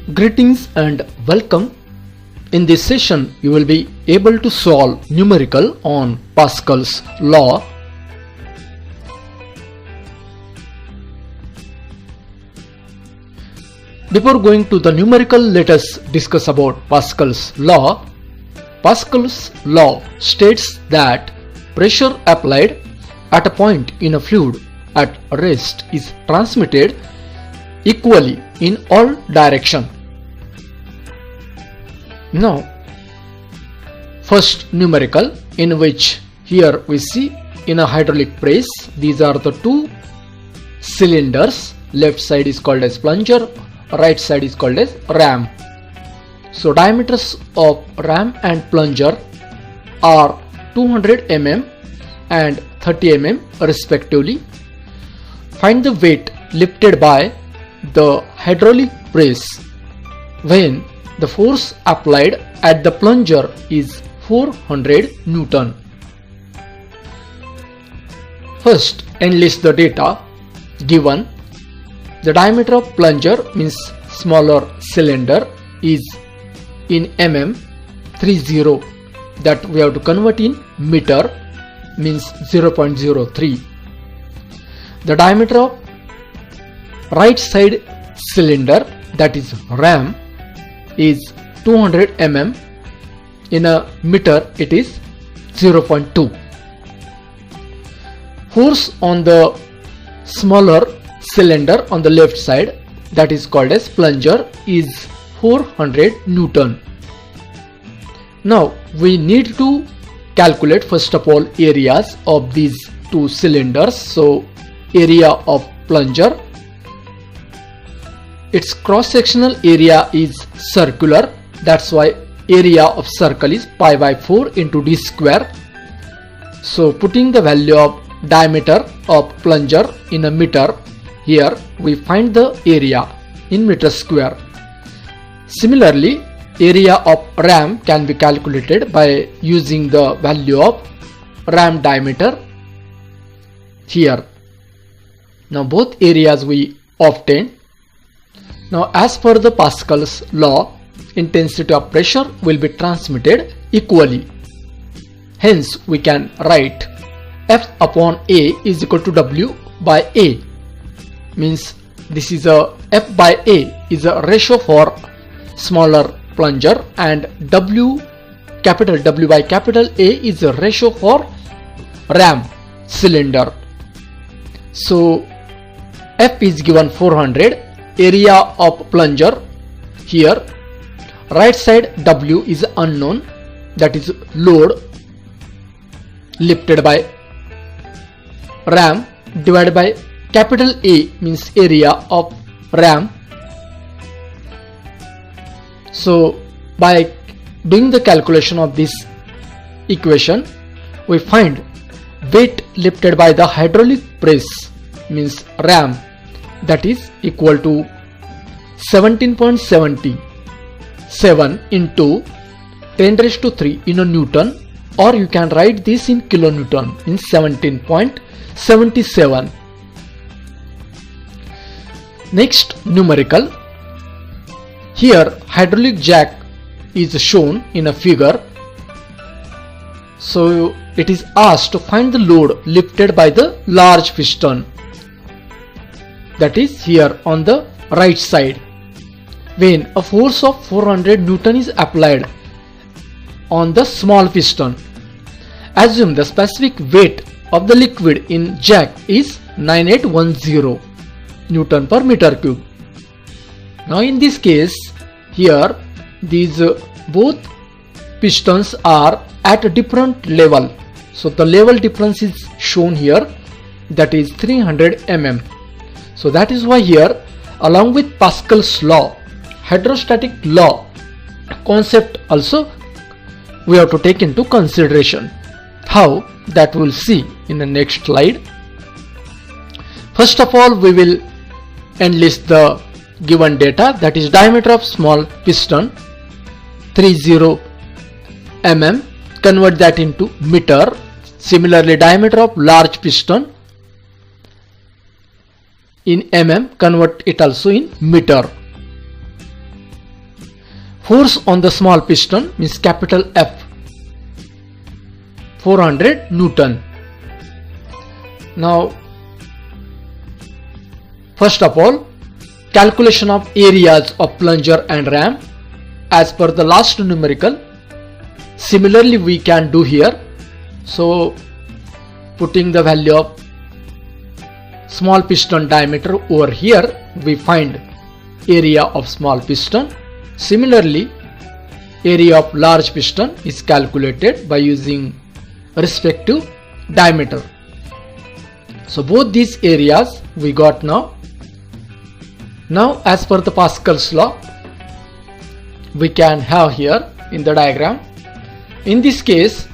Greetings and welcome. In this session, you will be able to solve numerical on Pascal's law. Before going to the numerical, let us discuss about Pascal's law. Pascal's law states that pressure applied at a point in a fluid at rest is transmitted equally in all directions. Now, first numerical, in which here we see in a hydraulic press, these are the two cylinders. Left side is called as plunger, right side is called as ram. So diameters of ram and plunger are 200 mm and 30 mm respectively. Find the weight lifted by the hydraulic press when the force applied at the plunger is 400 Newton. First, enlist the data given. The diameter of plunger means smaller cylinder is in mm 30, that we have to convert in meter, means 0.03. The diameter of right side cylinder, that is ram, is 200 mm. In a meter it is 0.2. Force on the smaller cylinder on the left side, that is called as plunger, is 400 Newton. Now we need to calculate first of all areas of these two cylinders. So area of plunger, its cross-sectional area is circular, that's why area of circle is pi by 4 into d square. So putting the value of diameter of plunger in a meter, here we find the area in meter square. Similarly, area of ram can be calculated by using the value of ram diameter here. Now both areas we obtain. Now as per the Pascal's law, intensity of pressure will be transmitted equally. Hence we can write F upon A is equal to W by A. Means this is a F by A is a ratio for smaller plunger, and W, capital W by capital A, is a ratio for ram cylinder. So F is given 400, area of plunger here, right side W is unknown, that is load lifted by ram, divided by capital A means area of ram. So by doing the calculation of this equation, we find weight lifted by the hydraulic press means ram, that is equal to 17.77 into 10 raised to 3 in a Newton, or you can write this in kilonewton in 17.77. Next numerical, here hydraulic jack is shown in a figure. So it is asked to find the load lifted by the large piston, that is here on the right side, when a force of 400 Newton is applied on the small piston. Assume the specific weight of the liquid in jack is 9810 Newton per meter cube. Now in this case, here these both pistons are at a different level. So the level difference is shown here, that is 300 mm. So that is why here, along with Pascal's law, hydrostatic law concept also we have to take into consideration. How, that we'll see in the next slide. First of all, we will enlist the given data, that is diameter of small piston 30 mm, convert that into meter. Similarly, diameter of large piston in mm, convert it also in meter. force on the small piston means capital F, 400 Newton. Now first of all, calculation of areas of plunger and ram as per the last numerical. Similarly we can do here. So putting the value of small piston diameter over here, we find area of small piston. Similarly, area of large piston is calculated by using respective diameter. So both these areas we got now. Now as per the Pascal's law, we can have here in the diagram. In this case,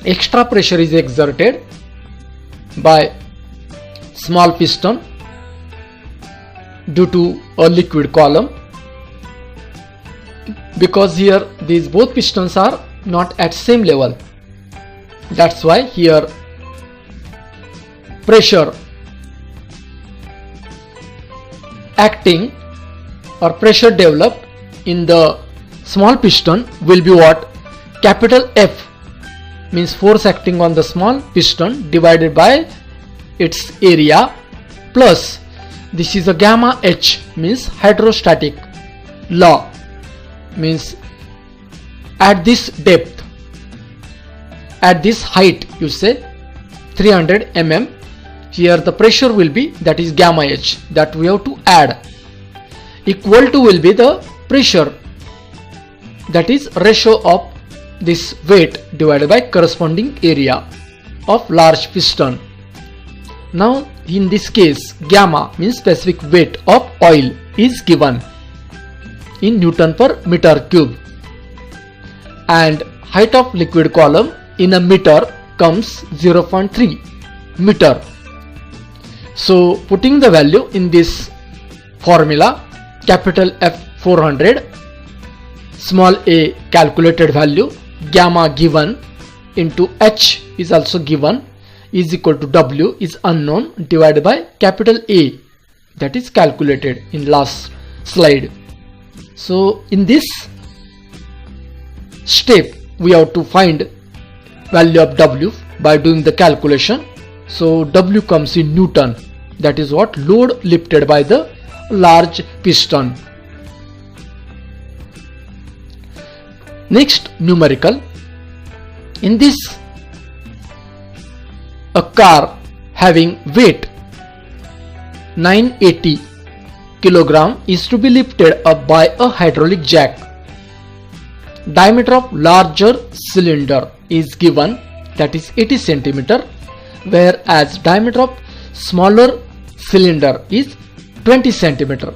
extra pressure is exerted by small piston due to a liquid column, because here these both pistons are not at same level. That's why here pressure acting or pressure developed in the small piston will be what? Capital F, means force acting on the small piston divided by its area, plus this is a gamma H, means hydrostatic law, means at this depth, at this height, you say 300 mm, here the pressure will be, that is gamma H, that we have to add. Equal to will be the pressure, that is ratio of this weight divided by corresponding area of large piston. Now in this case, gamma means specific weight of oil is given in Newton per meter cube, and height of liquid column in a meter comes 0.3 meter. So putting the value in this formula, capital F 400, small a calculated value, gamma given into H is also given, is equal to W is unknown, divided by capital A, that is calculated in last slide. So in this step we have to find value of W by doing the calculation. So W comes in Newton, that is what? Load lifted by the large piston. Next numerical. In this, a car having weight 980 kg is to be lifted up by a hydraulic jack. Diameter of larger cylinder is given, that is 80 cm, whereas diameter of smaller cylinder is 20 cm,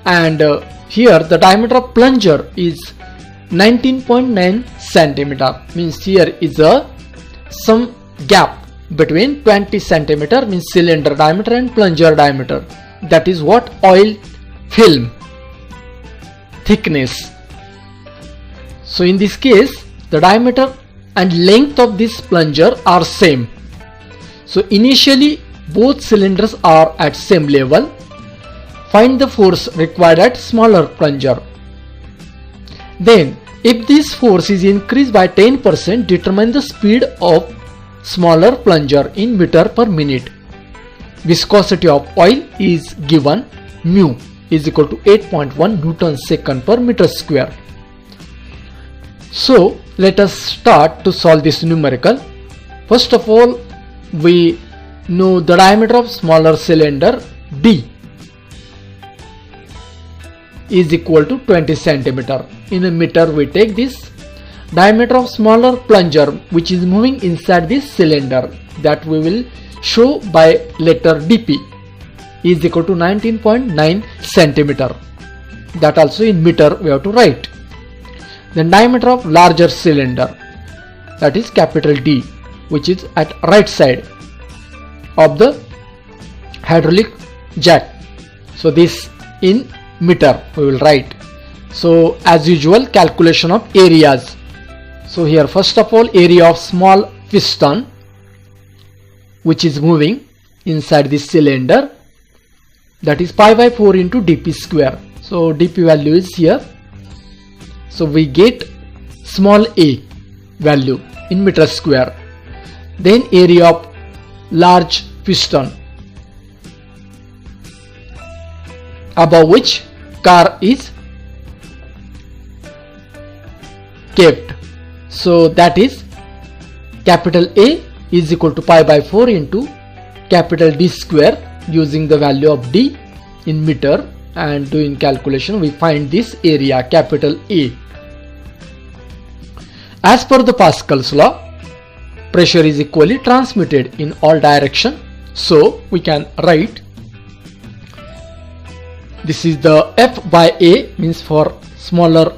and here the diameter of plunger is 19.9 cm, means here is some gap between 20 cm, means cylinder diameter, and plunger diameter, that is what? Oil film thickness. So in this case, the diameter and length of this plunger are same. So initially both cylinders are at same level. Find the force required at smaller plunger. Then if this force is increased by 10%, determine the speed of smaller plunger in meter per minute. Viscosity of oil is given, mu is equal to 8.1 Newton second per meter square. So let us start to solve this numerical. First of all, we know the diameter of smaller cylinder D is equal to 20 cm. In a meter we take this. Diameter of smaller plunger which is moving inside this cylinder, that we will show by letter dp, is equal to 19.9 cm. That also in meter we have to write. Then diameter of larger cylinder, that is capital D, which is at right side of the hydraulic jack. So this in meter we will write. So as usual, calculation of areas. So here first of all, area of small piston which is moving inside this cylinder, that is pi by 4 into dp square. So dp value is here So we get small a value in meter square. Then area of large piston above which car is kept. So that is capital A is equal to pi by 4 into capital D square. Using the value of D in meter and doing calculation, we find this area capital A. As per the Pascal's law, pressure is equally transmitted in all directions. So we can write this is the F by A means for smaller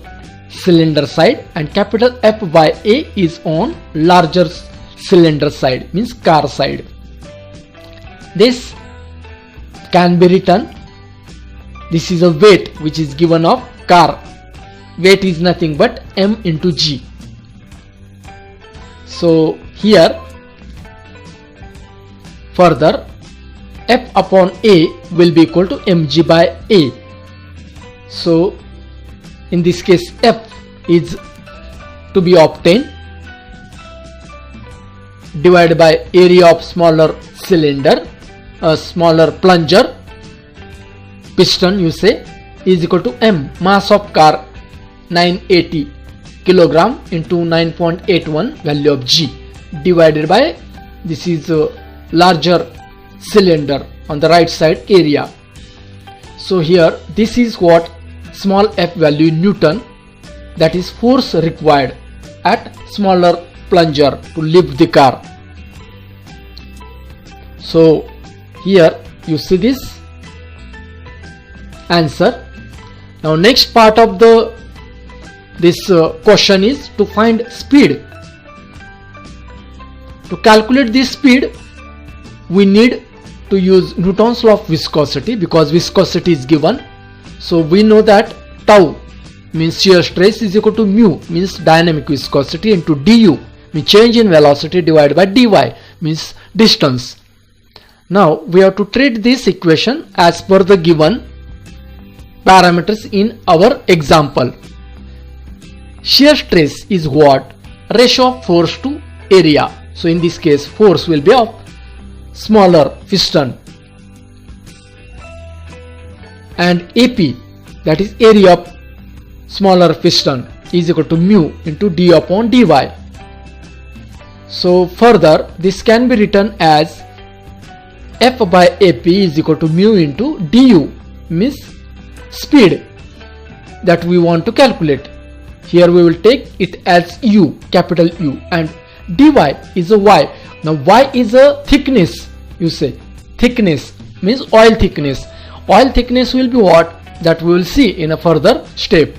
cylinder side, and capital F by A is on larger cylinder side means car side. This can be written, this is a weight which is given of car. Weight is nothing but M into G. So here further F upon A will be equal to mg by A. So in this case F is to be obtained divided by area of smaller cylinder, a smaller plunger piston you say, is equal to M, mass of car 980 kilogram into 9.81 value of G, divided by this is a larger cylinder on the right side area. So here this is what small f value in Newton, that is force required at smaller plunger to lift the car. So here you see this answer. Now next part of this question is to find speed. To calculate this speed we need to use Newton's law of viscosity, because viscosity is given. So we know that tau means shear stress is equal to mu means dynamic viscosity into du means change in velocity divided by dy means distance. Now we have to treat this equation as per the given parameters in our example. Shear stress is what? Ratio of force to area. So in this case force will be of smaller piston, and AP, that is area of smaller piston, is equal to mu into d upon dy. So further this can be written as F by AP is equal to mu into du means speed that we want to calculate. Here we will take it as u, capital U, and dy is a y. Now y is a thickness, you say. Thickness means oil thickness. Oil thickness will be what? That we will see in a further step.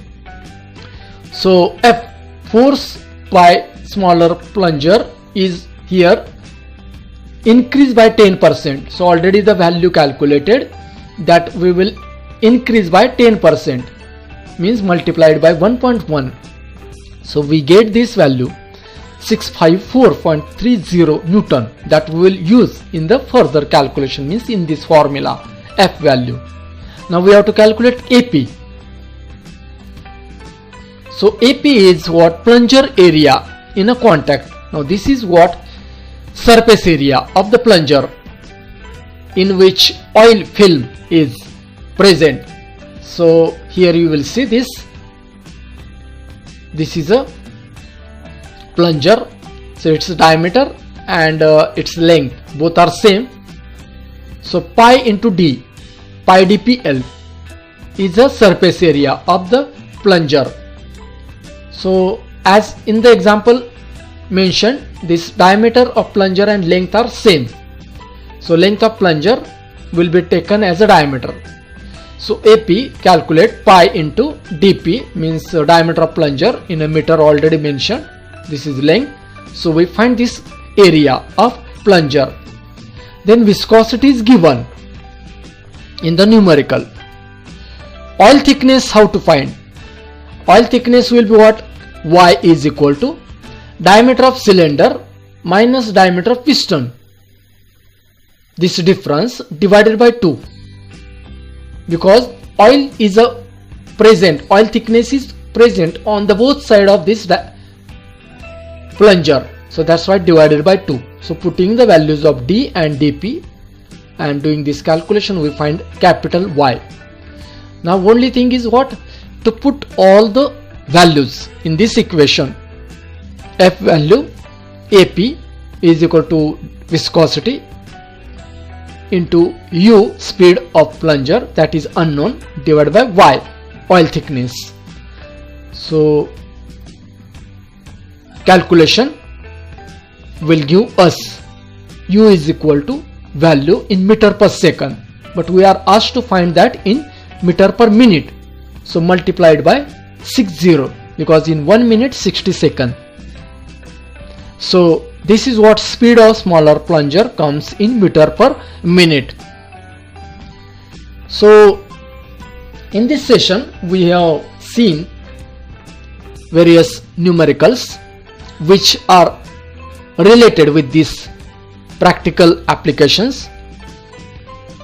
So F, force by smaller plunger, is here increase by 10%. So already the value calculated, that we will increase by 10% means multiplied by 1.1. So we get this value 654.30 Newton, that we will use in the further calculation means in this formula F value. Now we have to calculate AP. So AP is what? Plunger area in a contact. Now this is what? Surface area of the plunger in which oil film is present. So here you will see this is a plunger, so its diameter and its length both are same. So pi into d, pi dpl is a surface area of the plunger. So as in the example mentioned, this diameter of plunger and length are same. So length of plunger will be taken as a diameter. So AP, calculate pi into dp means diameter of plunger in a meter already mentioned. This is length. So we find this area of plunger. Then viscosity is given in the numerical. Oil thickness, how to find? Oil thickness will be what? Y is equal to diameter of cylinder minus diameter of piston. This difference divided by 2. Because oil is a present, oil thickness is present on the both side of this plunger. So that's why divided by 2. So putting the values of d and dp and doing this calculation, we find capital Y. Now only thing is what? To put all the values in this equation. F value, AP is equal to viscosity into U, speed of plunger, that is unknown, divided by Y, oil thickness. So calculation will give us U is equal to value in meter per second, but we are asked to find that in meter per minute. So multiplied by 60, because in 1 minute 60 seconds. So this is what speed of smaller plunger comes in meter per minute. So in this session we have seen various numericals which are related with these practical applications.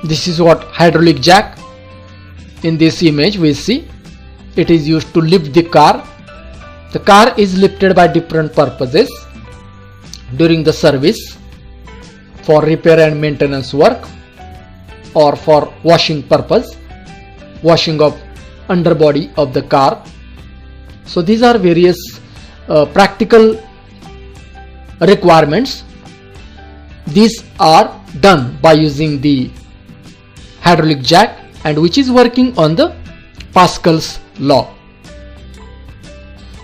This is what hydraulic jack. In this image we see it is used to lift the car. The car is lifted by different purposes during the service, for repair and maintenance work, or for washing purpose, washing of underbody of the car. So these are various practical requirements. These are done by using the hydraulic jack, and which is working on the Pascal's law.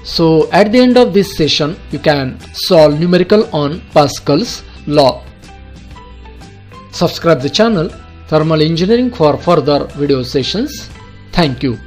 So at the end of this session you can solve numerical on Pascal's law. Subscribe the channel Thermal Engineering for further video sessions. Thank you.